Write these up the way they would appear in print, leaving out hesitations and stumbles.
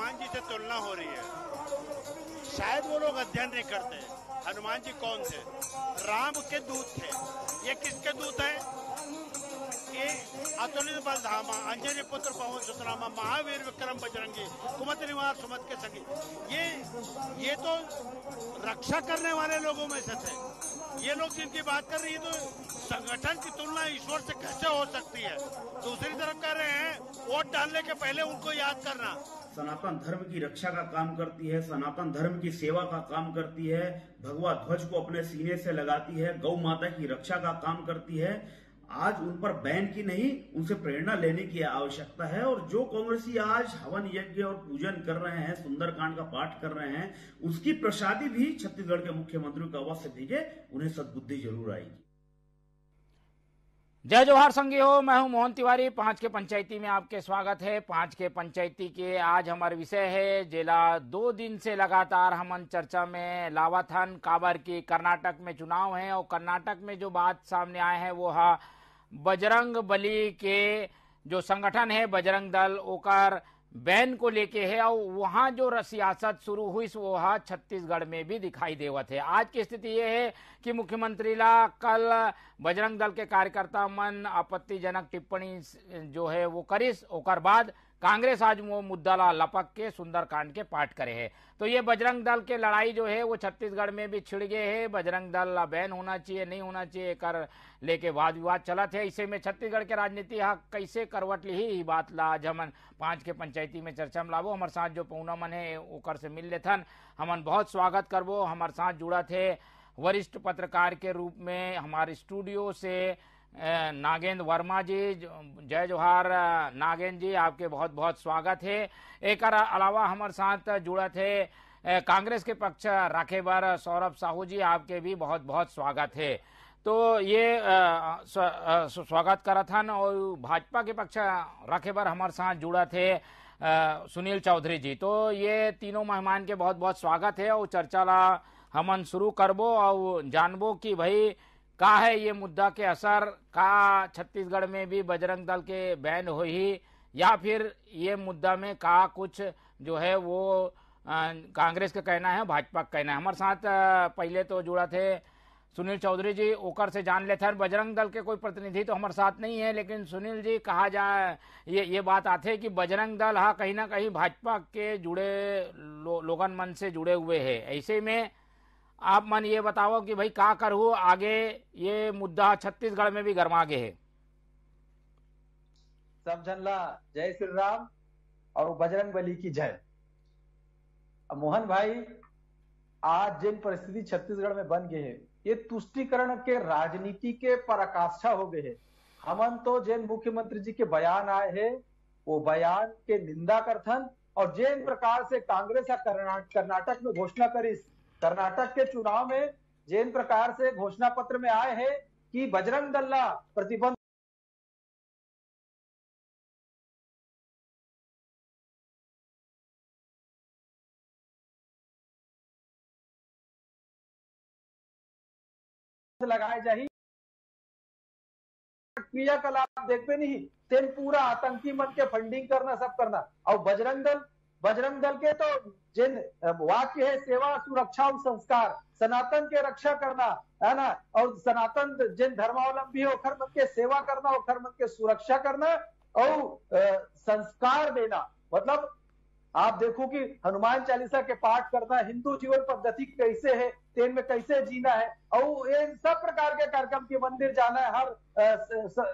हनुमान जी से तुलना हो रही है। शायद वो लोग अध्ययन नहीं करते। हनुमान जी कौन थे? राम के दूत थे। ये किसके दूत हैं? ये अतुलित बल धामा, अंजनी पुत्र पवन सुतनामा, महावीर विक्रम बजरंगी, कुमति निवार सुमत के संगी। ये तो रक्षा करने वाले लोगों में से थे। ये लोग जिनकी बात कर रही है, तो संगठन की तुलना ईश्वर से कैसे हो सकती है? दूसरी तरफ कह रहे हैं वोट डालने के पहले उनको याद करना। सनातन धर्म की रक्षा का काम करती है, सनातन धर्म की सेवा का काम करती है, भगवा ध्वज को अपने सीने से लगाती है, गौ माता की रक्षा का काम करती है। आज उन पर बैन की नहीं, उनसे प्रेरणा लेने की आवश्यकता है। और जो कांग्रेसी आज हवन यज्ञ और पूजन कर रहे हैं, सुंदरकांड का पाठ कर रहे हैं, उसकी प्रसादी भी छत्तीसगढ़ के मुख्यमंत्री को अवश्य भेजे, उन्हें सद्बुद्धि जरूर आएगी। जय जोहार संगी हो, मैं हूं मोहन तिवारी। 5 के पंचायती में आपके स्वागत है। 5 के पंचायती के आज हमारा विषय है जिला 2 दिन से लगातार हम चर्चा में लावत हन काबर की कर्नाटक में चुनाव है और कर्नाटक में जो बात सामने आए हैं वो है बजरंग बली के जो संगठन है बजरंग दल ओकर बैन को लेके है और वहां जो सियासत शुरू हुई वो है छत्तीसगढ़ में भी दिखाई देवत है। आज की स्थिति ये है कि मुख्यमंत्री ला कल बजरंग दल के कार्यकर्ता मन आपत्तिजनक टिप्पणी जो है वो करिस, ओकर बाद कांग्रेस आज वो मुद्दा ला लपक के सुंदरकांड के पाठ करे है। तो ये बजरंग दल के लड़ाई जो है वो छत्तीसगढ़ में भी छिड़ गए है। बजरंग दल ला बैन होना चाहिए नहीं होना चाहिए कर लेके वाद विवाद चला थे। इसे में छत्तीसगढ़ के राजनीति कैसे करवट ली ही बात ला आज हमन 5 के पंचायती में चर्चा में लाबो। हमारे साथ जो पौना मन है ओकर से मिल लेथन, हमन बहुत स्वागत करबो। हमारे साथ जुड़ा थे वरिष्ठ पत्रकार के रूप में हमारे स्टूडियो से नागेंद्र वर्मा जी। जय जोहार नागेंद्र जी, आपके बहुत बहुत स्वागत है। एक अलावा हमारे साथ जुड़ा थे कांग्रेस के पक्ष रखे बर सौरभ साहू जी, आपके भी बहुत बहुत स्वागत है। तो ये स्वागत करा था न। और भाजपा के पक्ष रखे बर हमारे साथ जुड़ा थे सुनील चौधरी जी। तो ये तीनों मेहमान के बहुत बहुत स्वागत है और चर्चा ला हमन शुरू करबो और जानबो कि भाई का है ये मुद्दा के असर का छत्तीसगढ़ में भी बजरंग दल के बैन हो ही या फिर ये मुद्दा में का कुछ जो है वो कांग्रेस का कहना है भाजपा का कहना है। हमारे साथ पहले तो जुड़ा थे सुनील चौधरी जी, ओकर से जान लेते हैं। बजरंग दल के कोई प्रतिनिधि तो हमारे साथ नहीं है, लेकिन सुनील जी कहा जाए ये बात आते है कि बजरंग दल कहीं ना कहीं भाजपा के जुड़े लोगन मन से जुड़े हुए है। ऐसे में आप मन ये बताओ कि भाई का करू आगे, ये मुद्दा छत्तीसगढ़ में भी गरमा गे है। सब जनला जय श्री राम और बजरंग बली की जय। मोहन भाई, आज जिन परिस्थिति छत्तीसगढ़ में बन गए है ये तुष्टिकरण के राजनीति के पराकाष्ठा हो गए है। हमन तो जिन मुख्यमंत्री जी के बयान आए हैं वो बयान के निंदा करथन और जिन प्रकार से कांग्रेस या कर्नाटक में घोषणा करी, कर्नाटक के चुनाव में जिन प्रकार से घोषणा पत्र में आए हैं कि बजरंग दल ला प्रतिबंध लगाए जाही, क्रियाकलाप देखते नहीं तेन पूरा आतंकी मन के फंडिंग करना सब करना। और बजरंग दल के तो जिन वाक्य है सेवा सुरक्षा और संस्कार, सनातन के रक्षा करना है ना, और सनातन जिन धर्मावलंबी है ओखर मन के सेवा करना, ओखर मन के सुरक्षा करना और संस्कार देना। मतलब आप देखो कि हनुमान चालीसा के पाठ करना, हिंदू जीवन पद्धति कैसे है, तेन में कैसे जीना है, और ये सब प्रकार के कार्यक्रम के मंदिर जाना है,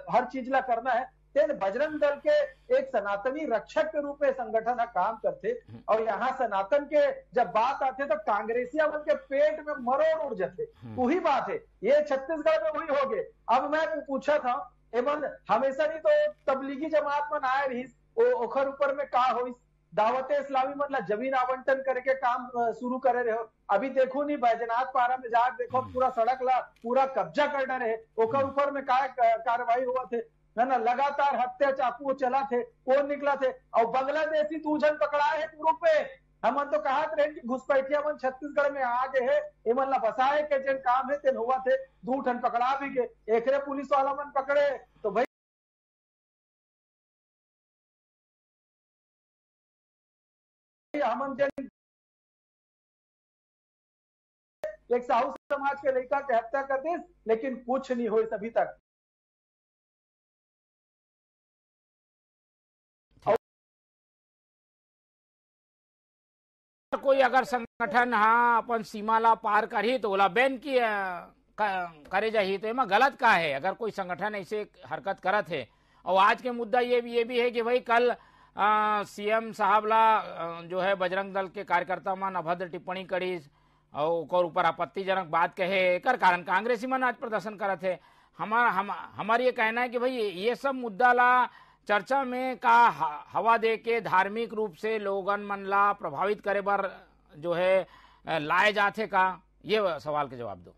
हर चीज ला करना है। तेन बजरंग दल के एक सनातनी रक्षक के रूप में संगठन काम करते और यहाँ सनातन के जब बात आते तो कांग्रेसिया मन के पेट में मरोड़ उड़ जाते। वही बात है, ये छत्तीसगढ़ में वही हो गए। अब मैं पूछा था एमन हमेशा नहीं तो तबलीगी जमात में आए रही ओखर ऊपर में का हो दावते इस्लामी मतलब जमीन आवंटन करके काम शुरू करे रहे हो। अभी देखो नहीं बैजनाथ पारा में जाकर देखो पूरा सड़क ला पूरा कब्जा करना रहे, ओकर ऊपर में का कार्रवाई हुआ थे ना, लगातार हत्या चाकू चला थे, कौन निकला थे और बांग्लादेशी दूजन पकड़ाए है पूर्व पे। हम तो कहा रहे कि घुसपैठिया मन छत्तीसगढ़ में आ गए है, इमन ला फसाए के जिन काम है तेन हुआ थे, 2 ठन पकड़ा भी गए, एक पुलिस वाला मन पकड़े तो भाई हमन जन एक साहू समाज के लड़का के हत्या कर दी, लेकिन कुछ नहीं हुई अभी तक। कोई अगर संगठन हाँ अपन सीमा ला पार करी तो ओला बैन की करे जाही, तो एमा गलत का है? अगर कोई संगठन ऐसे हरकत करत है। और आज के मुद्दा ये भी है कि भाई कल सीएम साहब ला जो है बजरंग दल के कार्यकर्ता मन अभद्र टिप्पणी करी और ऊपर आपत्तिजनक बात कहे, एकर कारण कांग्रेसी मन आज प्रदर्शन करत है। हमार ये कहना है कि भाई ये सब मुद्दा ला चर्चा में का हवा दे के धार्मिक रूप से लोगन मन ला प्रभावित करे बर जो है लाए जाते का, ये सवाल के जवाब दो।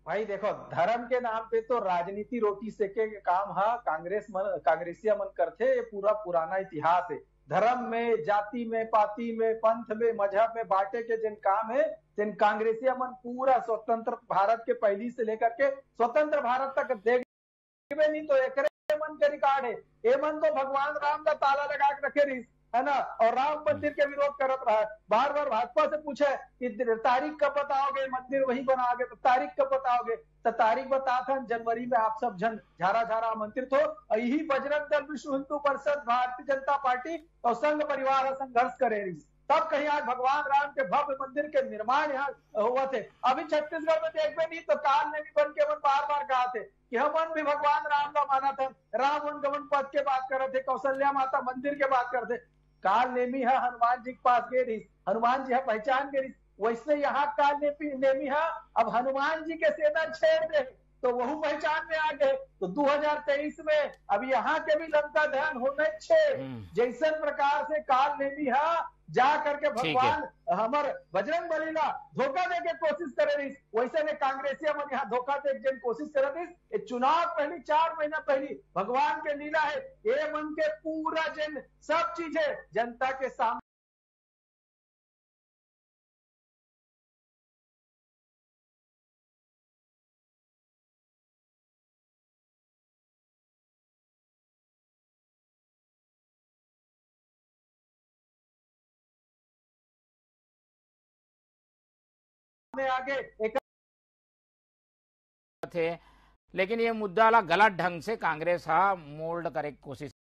भाई देखो, धर्म के नाम पे तो राजनीति रोटी सेके के काम है कांग्रेसिया मन करते। ये पूरा पुराना इतिहास है। धर्म में, जाति में, पाति में, पंथ में, मजहब में बांटे के जिन काम है, जिन कांग्रेसिया मन पूरा स्वतंत्र भारत के पहली से लेकर के स्वतंत्र भारत तक देख नहीं तो एक मन के रिकॉर्ड है। ये मन तो भगवान राम का ताला लगा के रखे रही है ना, और राम मंदिर के विरोध करत रहा है। बार बार भाजपा से पूछे कि तारीख कब बताओगे, मंदिर वही बनाओगे, तो तारीख कब बताओगे? तो तारीख बताता जनवरी में आप सब जन झारा आमंत्रित हो। यही बजरंग दल, विश्व हिंदू परिषद, भारतीय जनता पार्टी और संघ परिवार संघर्ष करे रही, तब कहीं आज भगवान राम के भव्य मंदिर के निर्माण यहाँ हुआ थे। अभी छत्तीसगढ़ में देखते नहीं तो काल ने भी बन के मन बार बार कहा थे कि हम भी भगवान राम का माना था, राम उनगमन पद के बात कर रहे थे, कौशल्या माता मंदिर के बात करते। काल नेमी है हनुमान जी के पास गए रही, हनुमान जी है पहचान गई, वैसे यहाँ काल नेमी है अब हनुमान जी के सेना छेड़ दे तो वह पहचान में आ गए। तो 2023 में अब यहाँ के भी लंका ध्यान होने छे, जैसे प्रकार से काल नेमी है जा करके भगवान हमार बजरंग बली ला धोखा दे के कोशिश करे रही, वैसे ने कांग्रेसिया मन यहाँ धोखा दे के कोशिश करे रही। चुनाव पहली 4 महीना पहली भगवान के लीला है। ये मन के पूरा जन सब चीजें जनता के सामने आगे एक थे, लेकिन ये मुद्दा ला गलत ढंग से कांग्रेस हा मोल्ड करे कोशिश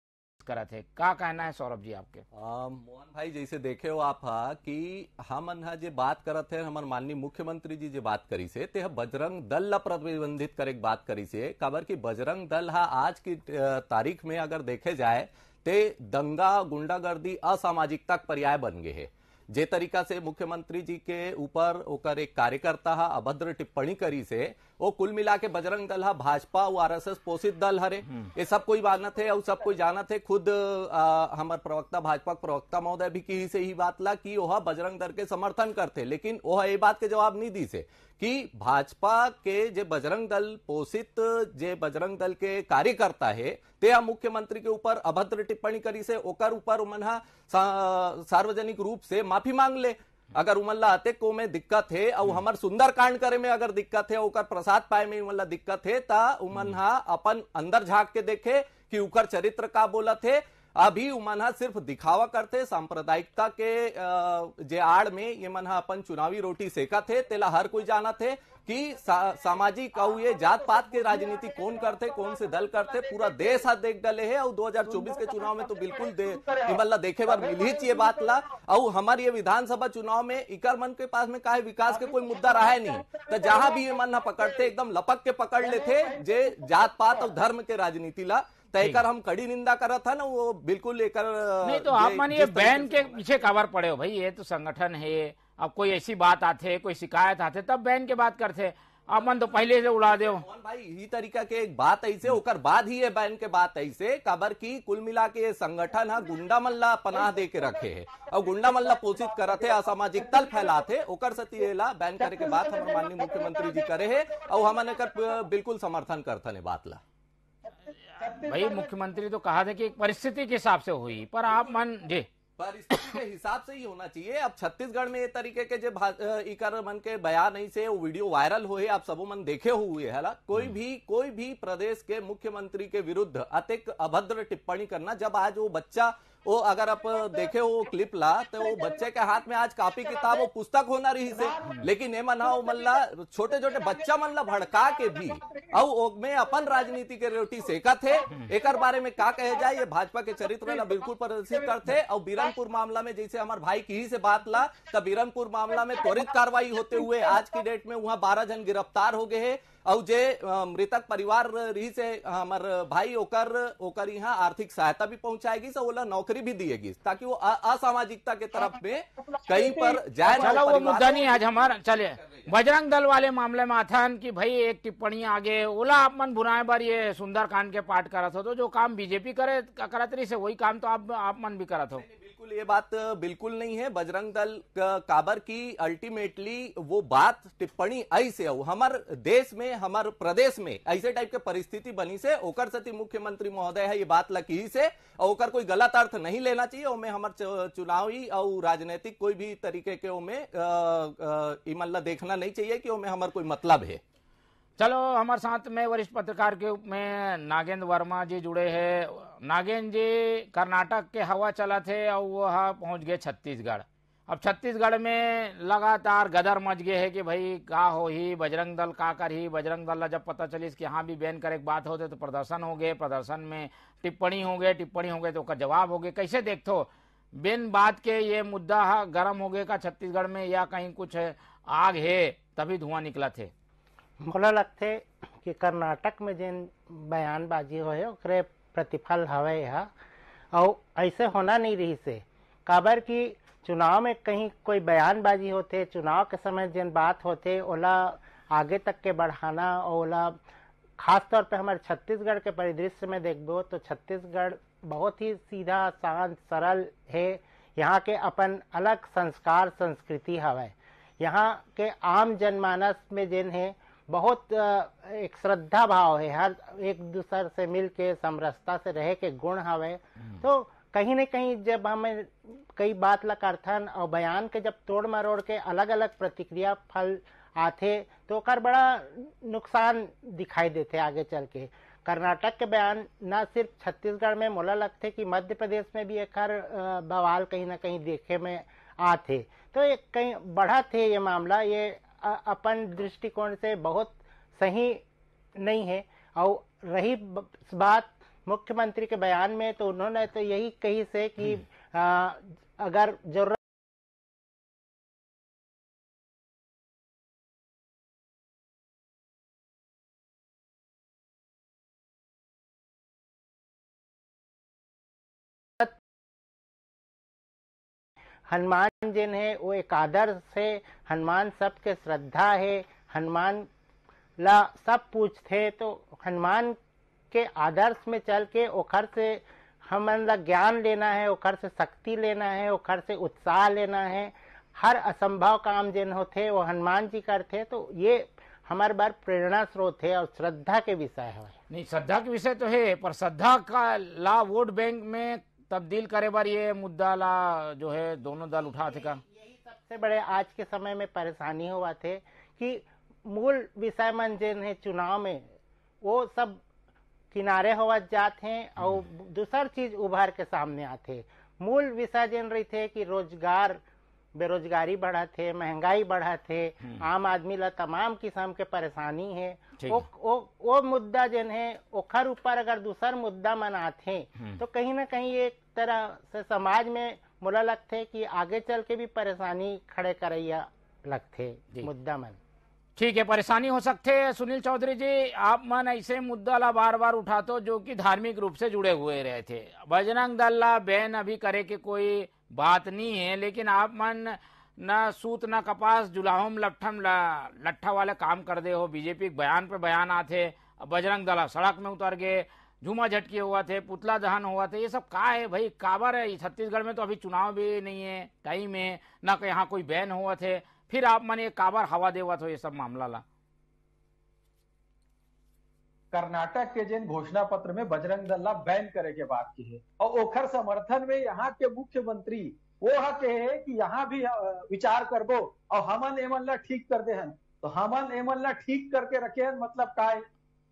करत है। का कहना है सौरभ जी आपके? मोहन भाई, जैसे देखे हो आप कि हमन जे बात करत है, हमारे माननीय मुख्यमंत्री जी जे बात करी से ते बजरंग दल ला प्रतिबंधित करे बात करी से, काबर की बजरंग दल हा आज की तारीख में अगर देखे जाए ते दंगा, गुंडागर्दी, असामाजिकता पर्याय बन गए है। जे तरीका से मुख्यमंत्री जी के ऊपर ओकर एक कार्यकर्ता हा अभद्र टिप्पणी करी से, वो कुल मिला के बजरंग दल हा भाजपा और आरएसएस पोषित दल हरे। ये सब कोई जानत है और सब कोई जानत है। खुद हमार प्रवक्ता, भाजपा प्रवक्ता महोदय भी की से ही बात ला कि वह बजरंग दल के समर्थन करते, लेकिन वह ये बात के जवाब नहीं दी से कि भाजपा के जे बजरंग दल पोषित जे बजरंग दल के कार्यकर्ता है ते मुख्यमंत्री के ऊपर अभद्र टिप्पणी करी से ओकर ऊपर उमन सार्वजनिक रूप से माफी मांग ले। अगर उमन आते को में दिक्कत है और हमार सुंदर कांड करे में अगर दिक्कत है, ओकर प्रसाद पाए में उमन दिक्कत है, ता उमन अपन अंदर झांक के देखे कि उकर चरित्र का बोलत है। अभी उमन सिर्फ दिखावा करते, सांप्रदायिकता के जे आड़ में ये मन अपन चुनावी रोटी सेकत है। तेला हर कोई जानत है कि सामाजिक और ये जात पात के राजनीति कौन करते, कौन से दल करते, पूरा देश हाथ देख डले है। और 2024 के चुनाव में तो बिल्कुल देखे बार मिल ही चाहिए बात ला। और हमारे ये विधानसभा चुनाव में इकर मन के पास में काहे विकास के कोई मुद्दा रहा है नहीं, तो जहां भी ये मन पकड़ते एकदम लपक के पकड़ लेते जे जात पात और धर्म के राजनीति ला। तयकर हम कड़ी निंदा करा था ना, वो बिल्कुल लेकर नहीं। तो आप मानिए बैन के पीछे कवर पड़े हो भाई, ये तो संगठन है। अब कोई ऐसी बात आते, कोई शिकायत आते तब बैन के बात करते, अब मन तो पहले से उड़ा दो भाई। यही तरीका के एक बात ऐसे ओकर बाद ही है बैन के बात ऐसे, काबर की कुल मिला के संगठन है गुंडा मल्ला पनाह दे के रखे है और गुंडा मल्ला पोषित करते, असामाजिक तल फैलाते, ओकर सतीला बैन करे के बात हमारे माननीय मुख्यमंत्री जी करे है और हमने बिल्कुल समर्थन करते बात ला। भाई मुख्यमंत्री तो कहा था कि एक परिस्थिति के हिसाब से हुई, पर आप मन जे परिस्थिति के हिसाब से ही होना चाहिए। अब छत्तीसगढ़ में ये तरीके के जो इकर मन के बयान नहीं से वो वीडियो वायरल हुए, आप सबो मन देखे हुए है। कोई भी प्रदेश के मुख्यमंत्री के विरुद्ध अतिक अभद्र टिप्पणी करना, जब आज वो बच्चा वो अगर आप देखे वो क्लिप ला तो वो बच्चे के हाथ में आज कॉपी किताब वो पुस्तक होना रही से, लेकिन ये मना मल्ला छोटे छोटे बच्चा मन ला भड़का के भी और में अपन राजनीति के रोटी सेका थे। एक बारे में क्या कहे जाए, ये भाजपा के चरित्र ला बिल्कुल प्रदर्शित करते। और बीरनपुर मामला में जैसे हमारे भाई की ही से बात ला, तब बीरनपुर मामला में त्वरित कार्रवाई होते हुए आज की डेट में वहां 12 जन गिरफ्तार हो गए हैं। और जे मृतक परिवार रही से हमार भाई ओकर यहाँ आर्थिक सहायता भी पहुंचाएगी, तो ओला नौकरी भी दिएगी ताकि वो असामाजिकता के तरफ में कहीं पर जाए। चलो वो मुद्दा नहीं आज हमारा, चले बजरंग दल वाले मामले में आथन कि भाई एक टिप्पणी आगे ओला आप मन भुनाए बार ये सुंदरकांड के पाठ करत हो, तो जो काम बीजेपी करत रही से वही काम तो आप मन भी करत हो। बिल्कुल ये बात बिल्कुल नहीं है। बजरंग दल काबर की अल्टीमेटली वो बात टिप्पणी ऐसे हो हमारे देश में हमारे प्रदेश में ऐसे टाइप के परिस्थिति बनी से ओकर सती मुख्यमंत्री महोदय है ये बात लकी से, और ओकर कोई गलत अर्थ नहीं लेना चाहिए। ओमे हमारे चुनावी और राजनीतिक कोई भी तरीके के ओमे इमल्ला देखना नहीं चाहिए कि ओमे हमारा कोई मतलब है। चलो हमारे साथ में वरिष्ठ पत्रकार के रूप में नागेंद्र वर्मा जी जुड़े हैं। नागेंद्र जी, कर्नाटक के हवा चला थे और वह पहुंच गए छत्तीसगढ़। अब छत्तीसगढ़ में लगातार गदर मच गए है कि भाई का हो ही बजरंग दल का कर ही। बजरंग दल जब पता चली कि हाँ भी बैन करे बात होते तो प्रदर्शन हो गए, प्रदर्शन में टिप्पणी हो गए तो उसका जवाब हो गए। कैसे देखते हो बिन बात के ये मुद्दा गर्म हो गए का छत्तीसगढ़ में, या कहीं कुछ आग है तभी धुआं निकला थे? मोला लगते कि कर्नाटक में जिन बयानबाजी होए ओकरे प्रतिफल हवे है, और ऐसे होना नहीं रही से। काबर की चुनाव में कहीं कोई बयानबाजी होते, चुनाव के समय जिन बात होते ओला आगे तक के बढ़ाना, और ओला खास तौर पे हमारे छत्तीसगढ़ के परिदृश्य में देखबो तो छत्तीसगढ़ बहुत ही सीधा शांत सरल है। यहाँ के अपन अलग संस्कार संस्कृति हवे। यहाँ के आम जनमानस में जिन है बहुत एक श्रद्धा भाव है, हर एक दूसरे से मिल के समरसता से रहे के गुण हवे। तो कहीं न कहीं जब हमें कई बात ला करथन और बयान के जब तोड़ मरोड़ के अलग अलग प्रतिक्रिया फल आथे तो कर बड़ा नुकसान दिखाई देते आगे चल के। कर्नाटक के बयान न सिर्फ छत्तीसगढ़ में, मोला लगते कि मध्य प्रदेश में भी एक बवाल कहीं ना कहीं देखे में आते। तो एक कहीं बढ़ा थे ये मामला, ये अपन दृष्टिकोण से बहुत सही नहीं है। और रही बात मुख्यमंत्री के बयान में, तो उन्होंने तो यही कही से कि अगर जरूरत हनुमान जिन है वो एक आदर्श है, हनुमान सबके श्रद्धा है, हनुमान ला सब पूछते, तो हनुमान के आदर्श में चल के ओखर से हमन ला ज्ञान लेना है, ओखर से शक्ति लेना है, ओखर से उत्साह लेना है। हर असंभव काम जिन होते वो हनुमान जी करते, तो ये हमारे बार प्रेरणा स्रोत है और श्रद्धा के विषय है। नहीं, श्रद्धा के विषय तो है, पर श्रद्धा का ला वोट बैंक में तब्दील करे बार ये मुद्दा ला जो है दोनों दल उठाते का। यही सबसे बड़े आज के समय में परेशानी हुआ थे कि मूल विषय मन जिन है चुनाव में वो सब किनारे होवा जाते हैं और दूसर चीज उभर के सामने आते। मूल विषय जिन रही थे कि रोजगार बेरोजगारी बढ़ा थे, महंगाई बढ़ा थे, आम आदमी ला तमाम किस्म के परेशानी है। वो मुद्दा जिन है ओखर ऊपर अगर दूसर मुद्दा मनाते तो कहीं ना कहीं एक तरह से समाज में मोला लगते कि आगे चल के भी परेशानी खड़े करैया लगते मुद्दा मन। ठीक है, परेशानी हो सकते है। सुनील चौधरी जी, आप मन ऐसे मुद्दा ला बार बार उठाते जो कि धार्मिक रूप से जुड़े हुए रहे थे। बजरंग दल ला बैन अभी करे के कोई बात नहीं है, लेकिन आप मन न सूत न कपास जुलाहोम लट्ठा वाले काम कर दे हो। बीजेपी बयान पे बयान आते, बजरंग दल सड़क में उतर गए, झूमा झटके हुआ थे, पुतला दहन हुआ थे, ये सब का है भाई? काबर है? छत्तीसगढ़ में तो अभी चुनाव भी नहीं है, टाइम है न, यहाँ कोई बैन हुआ थे, फिर आप मन ये काबर हवा देवत हो ये सब मामला ला? कर्नाटक के जिन घोषणा पत्र में बजरंग दल ला बैन करे के बात की है और ओखर समर्थन में यहाँ के मुख्यमंत्री वो कहे कि यहाँ भी विचार करबो और हमन एमन ला ठीक कर दे हन। तो हमन एमन ला ठीक करके रखे हन मतलब का है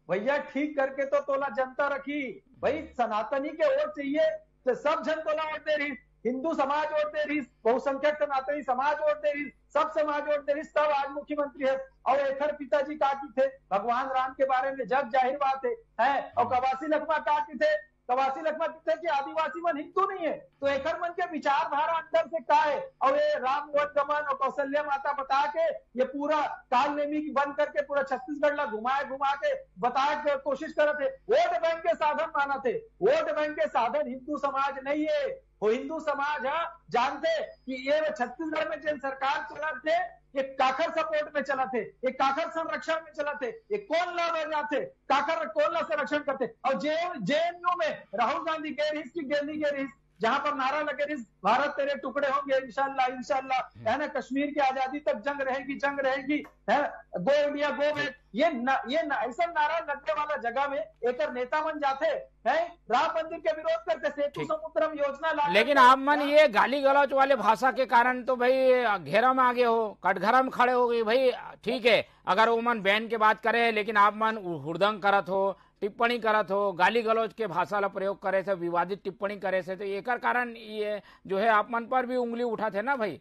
भैया? ठीक करके तो तोला जनता रखी भाई, सनातनी के वोट चाहिए तो सब जन तोला ओढ़ते रही, हिंदू समाज ओढ़ते रही, बहुसंख्यक सनातनी समाज ओढ़ते रही, सब समाज ओढ़ते रही, सब आज मुख्यमंत्री है। और एकर पिताजी का की थे भगवान राम के बारे में जग जाहिर बात है। और कवासी लखमा का की थे, कवासी लखमा थे कि आदिवासी मन हिंदू नहीं है, तो एकर मन के विचारधारा अंदर से का है। और ये राम वनगमन और कौशल्या माता बता के ये पूरा काल नेमी की बंद करके पूरा छत्तीसगढ़ ला घुमा के बता के कोशिश करते, वोट बैंक के साधन माना थे। वोट बैंक के साधन हिंदू समाज नहीं है, वो हिंदू समाज है जानते कि ये छत्तीसगढ़ में जिन सरकार चला थे ये काखर सपोर्ट में चला थे, ये काखर संरक्षण में चला थे, ये कौन ला बन जाते, काखर कौन ला संरक्षण करते। और जेएनयू में राहुल गांधी गए रही की गेंदी गए रही, जहां पर नारा लगे रही भारत तेरे टुकड़े होंगे इंशाल्लाह इंशाल्लाह, है ना, कश्मीर की आजादी तक जंग रहेगी, है गो इंडिया गो बैक, ये ऐसा नारा लगने वाला जगह में एक नेता मन जाते हैं, राम मंदिर के विरोध करते, सेतु समुद्रम योजना ला। लेकिन आप मन ये गाली गलौच वाले भाषा के कारण तो भाई घेरा में आगे हो, कटघरा में खड़े हो गई भाई। ठीक है अगर वो मन बैन के बात करे, लेकिन आप मन हुड़दंग करत हो, टिप्पणी करत हो, गाली गलौज के भाषा ला प्रयोग करे से, विवादित टिप्पणी करे से, तो एक कारण ये जो है आप मन पर भी उंगली उठाते ना भाई।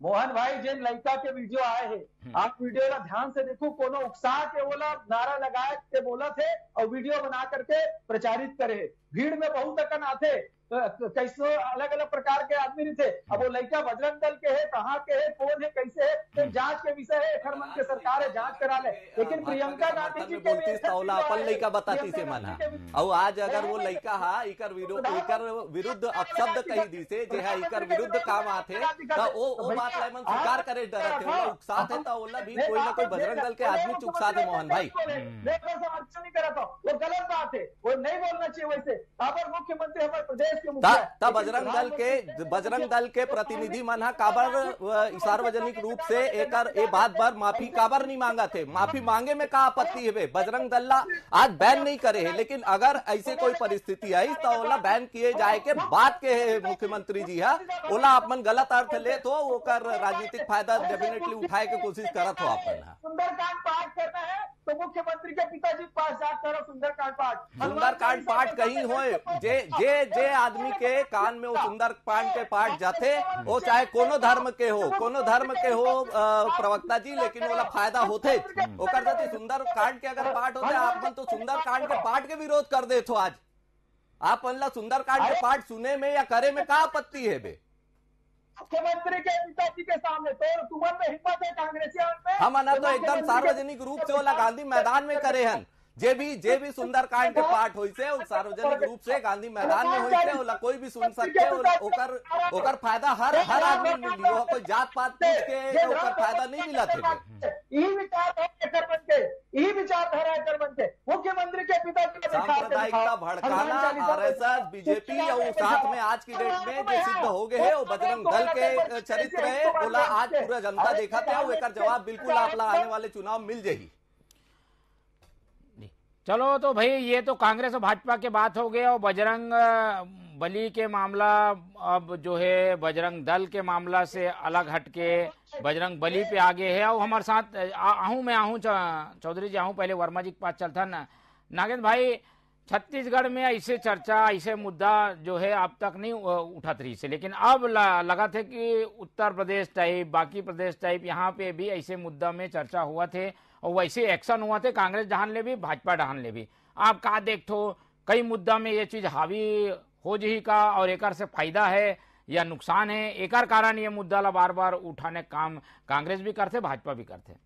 मोहन भाई जिन लड़का के वीडियो आए हैं, आप वीडियो ला ध्यान से देखो, कोनो उकसा के बोला नारा लगाए के बोला थे और वीडियो बना करके प्रचारित करे। भीड़ में बहुत अकन आते, कैसे अलग अलग प्रकार के आदमी नहीं थे। अब वो लड़का बजरंग दल के है, कहाँ के है, कौन है, कैसे है, तो जांच के विषय है, हर मन के सरकार है जांच करा ले। लेकिन प्रियंका गांधी जी के अपन लड़का बताती से मना, और आज अगर वो लड़का हा इकर विरुद्ध अपशब्द कही दी से जे है इकर विरुद्ध काम आते तो वो बात ला मन स्वीकार करे डरत है, उकसात है तो ओला भी कोई ना कोई बजरंग दल के आदमी चुकसात है। मोहन भाई समर्थन नहीं करा था, वो गलत बात है, वो नहीं बोलना चाहिए। वैसे अपर मुख्यमंत्री हमारे प्रदेश तब बजरंग दल के प्रतिनिधि मन काबर सार्वजनिक रूप से एक बात पर माफी काबर नहीं मांगा थे, माफी मांगे में का आपत्ति है। बजरंग दल आज बैन नहीं करे है, लेकिन अगर ऐसे कोई परिस्थिति आई तो ओला बैन किए जाए के बात के मुख्यमंत्री जी है ओला आपन गलत अर्थ ले तो ओकर राजनीतिक फायदा डेफिनेटली उठाए के कोशिश करत हो। अपन सुंदरकांड पाठ करना है तो मुख्यमंत्री के पिताजी के पास जाकर सुंदरकांड पाठ कहीं होए, जे आदमी के कान में वो सुंदरकांड के पाठ जाते वो चाहे कोनो धर्म के हो प्रवक्ता जी, लेकिन वो फायदा होते ओकर जाते सुंदरकांड के अगर पाठ होते आप तो सुंदरकांड के पाठ के विरोध कर दे। तो आज आप सुंदरकांड के पाठ सुने में या करे में का आपत्ति है बे? मुख्यमंत्री के पिताजी के सामने तो तुम्हारे में हिम्मत है कांग्रेसियों में? हम तो एकदम सार्वजनिक रूप से ओला गांधी मैदान में करे हन, जे भी सुंदरकांड के पाठ होई से सार्वजनिक रूप से गांधी मैदान में होई से ओला कोई भी सुन सकते, ओकर फायदा हर आदमी मिली हो, कोई जात पात पूछ के ओकर फायदा नहीं मिला थे। यही विचारधारा कर बनते मुख्यमंत्री के पिताजी सांप्रदायिकता भड़काना आरएसएस बीजेपी और साथ में आज की डेट में जो सिद्ध हो गए है वो बजरंग दल के चरित्र है, बोला आज पूरा जनता देखा था, वो एक जवाब बिल्कुल आप आने वाले चुनाव मिल जाएगी। चलो तो भाई ये तो कांग्रेस और भाजपा के बात हो गया, और बजरंग बली के मामला अब जो है बजरंग दल के मामला से अलग हटके बजरंग बली पे आगे है। और हमारे साथ आहूँ चौधरी जी आहूँ, पहले वर्मा जी के पास चलता ना नागेंद्र भाई, छत्तीसगढ़ में ऐसे चर्चा ऐसे मुद्दा जो है अब तक नहीं उठत रही से, लेकिन अब लगा थे कि उत्तर प्रदेश टाइप बाकी प्रदेश टाइप यहाँ पे भी ऐसे मुद्दा में चर्चा हुआ थे और वैसे एक्शन हुआ थे, कांग्रेस डहान ले भी भाजपा डहान ले भी। आप का देखो कई मुद्दा में ये चीज हावी हो जी का और एकर से फायदा है या नुकसान है, एकर कारण ये मुद्दा ला बार बार उठाने काम कांग्रेस भी करते भाजपा भी करते।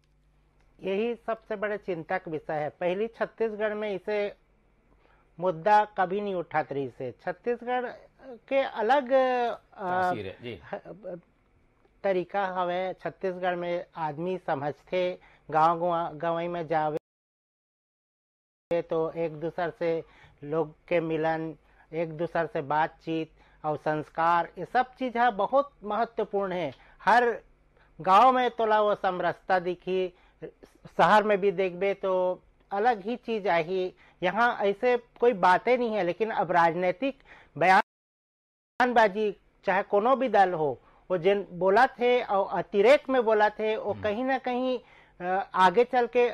यही सबसे बड़े चिंता का विषय है। पहली छत्तीसगढ़ में इसे मुद्दा कभी नहीं उठात रही से, छत्तीसगढ़ के अलग तरीका हवे। छत्तीसगढ़ में आदमी समझते गाँव में जावे तो एक दूसरे से लोग के मिलन, एक दूसरे से बातचीत और संस्कार, ये सब चीज है बहुत महत्वपूर्ण है। हर गांव में तोला वो समरसता दिखी, शहर में भी देखबे तो अलग ही चीज आई। यहाँ ऐसे कोई बातें नहीं है, लेकिन अब राजनीतिक बयानबाजी चाहे कोनो भी दल हो, वो जिन बोला थे और अतिरेक में बोला थे, वो कहीं ना कहीं आगे चल के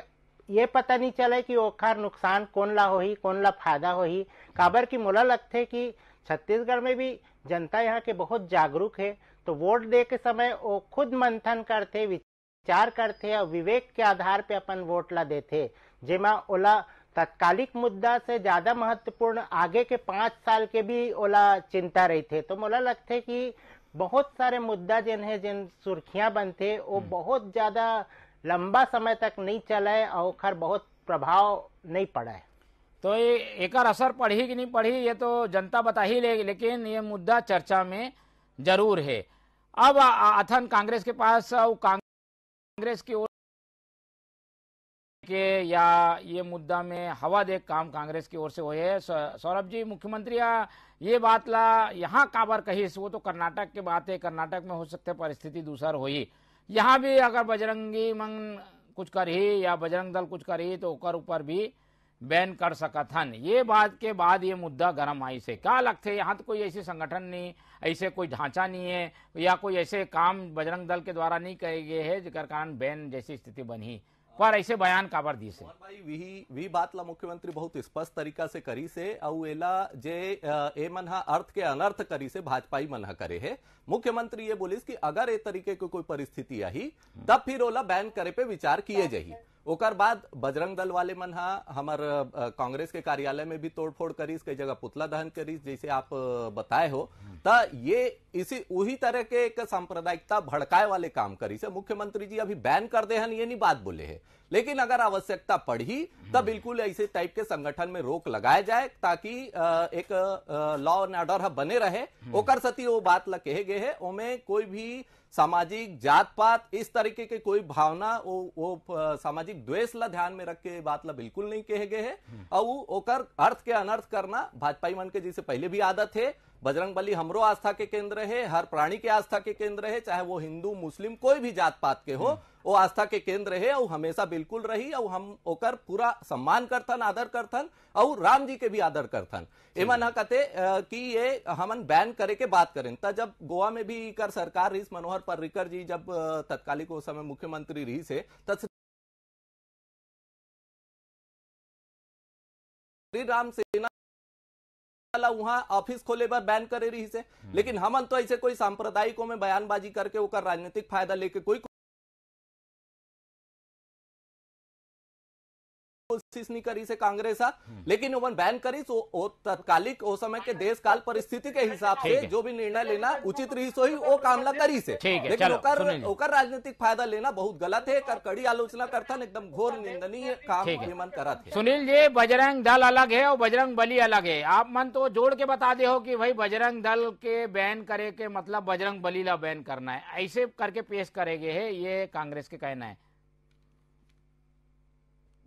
ये पता नहीं चले कि ओखर नुकसान कौन ला होही कौन ला फायदा होही। काबर की मोला लगथे कि छत्तीसगढ़ में भी जनता यहाँ के बहुत जागरूक है, तो वोट दे के समय वो खुद मंथन करते, विचार करते और विवेक के आधार पे अपन वोट ला देते, जेमा ओला तत्कालिक मुद्दा से ज्यादा महत्वपूर्ण आगे के 5 साल के भी ओला चिंता रही थे। तो मोला लगते कि बहुत सारे मुद्दा जिन है जिन सुर्खियां बनते वो बहुत ज्यादा लंबा समय तक नहीं चले और खर बहुत प्रभाव नहीं पड़ा है। तो ये एक असर पड़ी कि नहीं पड़ी ये तो जनता बता ही लेगी, लेकिन ये मुद्दा चर्चा में जरूर है। अब अथन कांग्रेस के पास कांग्रेस की ओर के या ये मुद्दा में हवा देख काम कांग्रेस की ओर से हुए है। सौरभ जी, मुख्यमंत्री ये बात ला यहाँ काबर कही, वो तो कर्नाटक की बात है, कर्नाटक में हो सकते परिस्थिति दूसर हुई, यहाँ भी अगर बजरंगी मंग कुछ करी या बजरंग दल कुछ करी तो ओकर ऊपर भी बैन कर सकत हन। ये बात के बाद ये मुद्दा गर्म आई से क्या लगते, यहाँ तो कोई ऐसी संगठन नहीं, ऐसे कोई ढांचा नहीं है या कोई ऐसे काम बजरंग दल के द्वारा नहीं किए गए हैं जिसके कारण बैन जैसी स्थिति बनी, पर ऐसे बयान काबर दी से भाई वी बात ला मुख्यमंत्री बहुत स्पष्ट तरीका से करी से और एला जे ए मन हा अर्थ के अनर्थ करी से भाजपाई मन हा करे है। मुख्यमंत्री ये बोलिस कि अगर ए तरीके की कोई परिस्थिति आई तब फिर ओला बैन करे पे विचार किए जाही। ओकर बाद बजरंग दल वाले मन हा हमार कांग्रेस के कार्यालय में भी तोड़फोड़ करीस, कई जगह पुतला दहन करीस जैसे आप बताए हो, ता ये इसी वही तरह के एक सांप्रदायिकता भड़काए वाले काम करी से मुख्यमंत्री जी अभी बैन कर दे हन, ये नहीं बात बोले है, लेकिन अगर आवश्यकता पड़ी तब बिल्कुल ऐसे टाइप के संगठन में रोक लगाया जाए ताकि एक लॉ एंड ऑर्डर बने रहे। ओकर सती वो बात ला कहे गए है, ओमे कोई भी सामाजिक जात पात इस तरीके के कोई भावना वो सामाजिक द्वेष ला ध्यान में रख के बात ला बिल्कुल नहीं कहे गए है। और ओकर अर्थ के अनर्थ करना भाजपाई मन के जैसे पहले भी आदत है। बजरंग बली हमरो आस्था के केंद्र है, हर प्राणी के आस्था के केंद्र है, चाहे वो हिंदू मुस्लिम कोई भी जात पात के हो, वो आस्था के केंद्र है और हमेशा बिल्कुल रही और हम ओकर पूरा सम्मान करथन, आदर करथन और राम जी के भी आदर करथन। एमन कहते कि ये हमन बैन करे के बात करें त जब गोवा में भी कर सरकार रही, मनोहर पर्रिकर जी जब तत्कालिक उस समय मुख्यमंत्री रही से तब राम सेना वहां ऑफिस खोले पर बैन करे रही से, लेकिन हमन तो ऐसे कोई सांप्रदायिकों में बयानबाजी करके ओकर राजनीतिक फायदा लेके कोई कोशिश नहीं करी से कांग्रेस लेकिन ओवन बैन करी तो तत्कालिक उस समय के देश काल परिस्थिति के हिसाब से जो भी निर्णय लेना उचित रही सो ही वो कामला करी से, लेकिन ओकर राजनीतिक फायदा लेना बहुत गलत है। कर कड़ी आलोचना करथन, एकदम घोर निंदनीय काम मन करत है। सुनील जी, बजरंग दल अलग है और बजरंग बली अलग है, आप मन तो जोड़ के बता दे हो कि भाई बजरंग दल के बैन करे के मतलब बजरंग बली ला बैन करना है, ऐसे करके पेश करेंगे है, ये कांग्रेस के कहना है।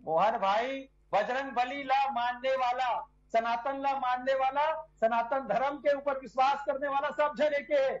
मोहन भाई, बजरंग बली ला मानने वाला, सनातन ला मानने वाला, सनातन धर्म के ऊपर विश्वास करने वाला सब जने के है।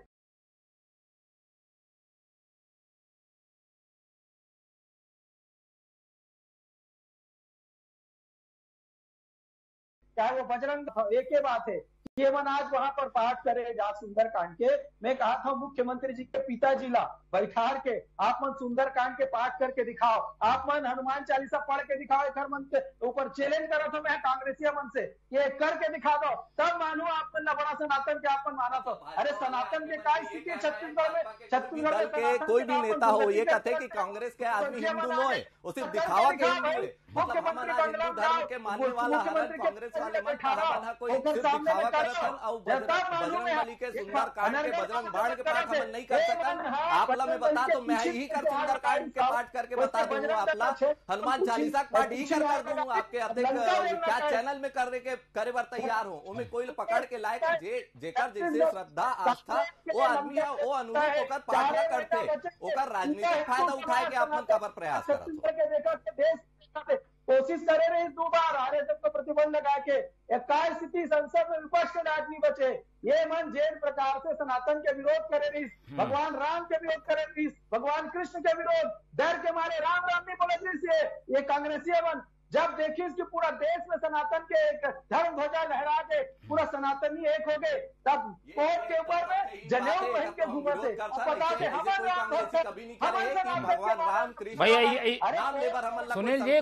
चाहे वो बजरंग एक ही बात है। ये मन आज वहां पर पाठ करे जा सुंदरकांड के, मैं कहा था मुख्यमंत्री जी के पिताजी ला बैठार के आप मन सुंदरकांड के पाठ करके दिखाओ, आप मन हनुमान चालीसा पढ़ के दिखाओ, एक मन के ऊपर चैलेंज करा था मैं कांग्रेसिया मन से, ये करके दिखा दो तब मानो आप मन बड़ा सनातन के आप मन माना तो। अरे सनातन के काय स्थिति है छत्तीसगढ़ में, छत्तीसगढ़ के कोई भी नेता हो ये कहते कि कांग्रेस के आदमी हिंदू नो है, वो सिर्फ दिखावा के हिंदू है, मुख्यमंत्री हिंदू धर्म के मानने वाला कांग्रेस वाले मन कोई सिर्फ दिखावा करथन और बजरंग बली के सुंदरकांड के बजरंग बाण के पाठ हम नहीं कर सकन। आपला में बता तो मैं ही कर सुंदरकांड के पाठ करके बता दूंगा, आपला हनुमान चालीसा का पाठ ही कर दूंगा, आपके अधिक क्या चैनल में करे बर तैयार हो, उनमें कोई पकड़ के लायक जेकर जैसे श्रद्धा आस्था वो आदमी है वो अनुरूप होकर पाठ करते, ओकर राजनीतिक फायदा उठाए के आप मन का प्रयास करते। कोशिश करे रही 2 बार हारे तक तो प्रतिबंध लगा के काय स्थिति संसद में विपक्ष के आदमी बचे, ये मन जेन प्रकार से सनातन के विरोध करे रही, भगवान राम के विरोध करे रही, भगवान कृष्ण के विरोध डर के मारे राम राम नहीं बोले रही, ये कांग्रेसी मन जब देखिए कि पूरा देश में सनातन के एक धर्म ध्वजा लहरा के पूरा सनातनी एक हो गए, तब कोर्ट के ऊपर में जनेऊ पहन के घूमे थे। पता है भाई सुनील जी,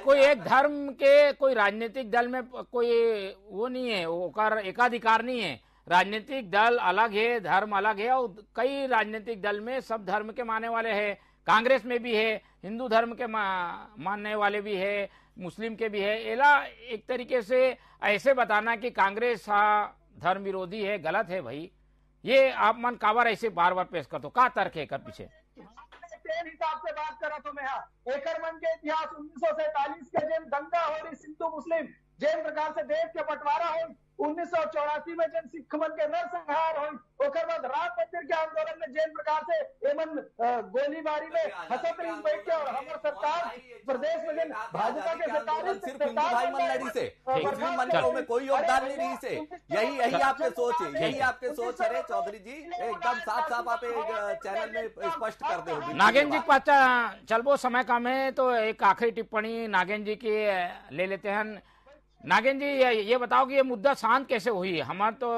कोई एक धर्म के कोई राजनीतिक दल में कोई वो नहीं है, वो कर एकाधिकार नहीं है। राजनीतिक दल अलग है, धर्म अलग है, और कई राजनीतिक दल में सब धर्म के मानने वाले हैं। कांग्रेस में भी है, हिंदू धर्म के मानने वाले भी है, मुस्लिम के भी है। एला एक तरीके से ऐसे बताना कि कांग्रेस धर्म विरोधी है, गलत है भाई। ये आप मन काबर ऐसे बार बार पेश कर दो, का तर्क है कर पीछे? हिसाब से बात करा तो मैं एकर मन के इतिहास 1947 के जैन दंगा हो रही सिंधु मुस्लिम जैन प्रकार से देश के बंटवारा हो, 1984 में जैन सिख मन के नरसंहार हो, ओकर बाद राम मंदिर के आंदोलन में जैन प्रकार से एमन गोलीबारी में हसत रही बैठ के, और हमारे सरकार प्रदेश में जैन भाजपा के सरकार सिर्फ हिंदू भाई मन लड़ी से मुस्लिम मन में कोई योगदान नहीं रही से। यही आपके सोच है, यही आपके सोच है चौधरी जी, एकदम साफ साफ आप चैनल में स्पष्ट कर दे। नागेंद्र जी पास चलबो, समय कम है तो एक आखिरी टिप्पणी नागेंद्र जी की ले लेते हैं। नागेंद्र जी, ये बताओ कि ये मुद्दा शांत कैसे हुई? हमारे तो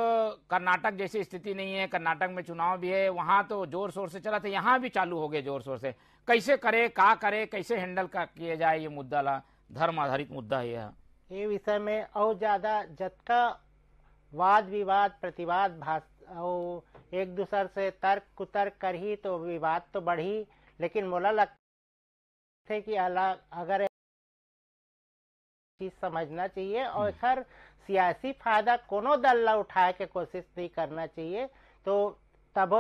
कर्नाटक जैसी स्थिति नहीं है, कर्नाटक में चुनाव भी है, वहां तो जोर शोर से चला था, यहाँ भी चालू हो गए जोर शोर से। कैसे करे, का करे, कैसे हैंडल किया जाए ये मुद्दा ला? धर्म आधारित मुद्दा है ये विषय में और ज्यादा जतका वाद विवाद प्रतिवाद और एक दूसरे से तर्क कुतर्क कर ही तो विवाद तो बढ़ी, लेकिन मोला लगता है कि अगर चीज समझना चाहिए और एकर सियासी फायदा कोनो दल ला उठाए के कोशिश नहीं करना चाहिए, तो तब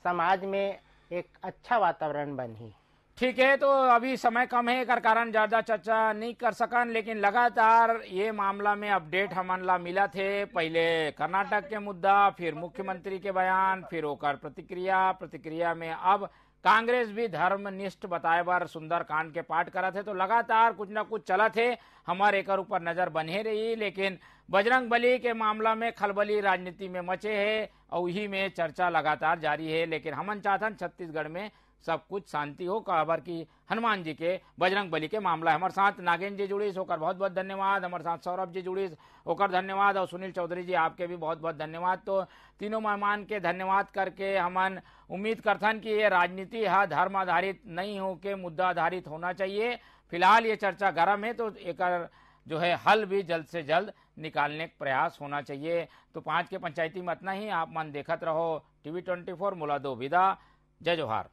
समाज में एक अच्छा वातावरण बनी। ठीक है, तो अभी समय कम है, कर कारण ज्यादा चर्चा नहीं कर सकन, लेकिन लगातार ये मामला में अपडेट हमन ला मिला थे। पहले कर्नाटक के मुद्दा, फिर मुख्यमंत्री के बयान, फिर ओकर प्रतिक्रिया में अब कांग्रेस भी धर्मनिष्ठ बताए बार सुंदर कांड के पाठ करा थे। तो लगातार कुछ न कुछ चला थे, हमारे एक ऊपर नजर बने रही, लेकिन बजरंग बली के मामला में खलबली राजनीति में मचे है और यही में चर्चा लगातार जारी है। लेकिन हमन चाहतन छत्तीसगढ़ में सब कुछ शांति हो, खबर की हनुमान जी के बजरंग बली के मामला। हमारे साथ नागेंद्र जी जुड़ीस, होकर बहुत बहुत धन्यवाद। हमारे साथ सौरभ जी जुड़ीस, होकर धन्यवाद। और सुनील चौधरी जी, आपके भी बहुत बहुत धन्यवाद। तो तीनों मेहमान के धन्यवाद करके हमन उम्मीद करथन कि ये राजनीति धर्म आधारित नहीं हो के मुद्दा आधारित होना चाहिए। फिलहाल ये चर्चा गर्म है, तो एक जो है हल भी जल्द से जल्द निकालने का प्रयास होना चाहिए। तो 5 के पंचायती में इतना ही। आप मन देखत रहो TV 24, मुला दो विदा। जय जोहार।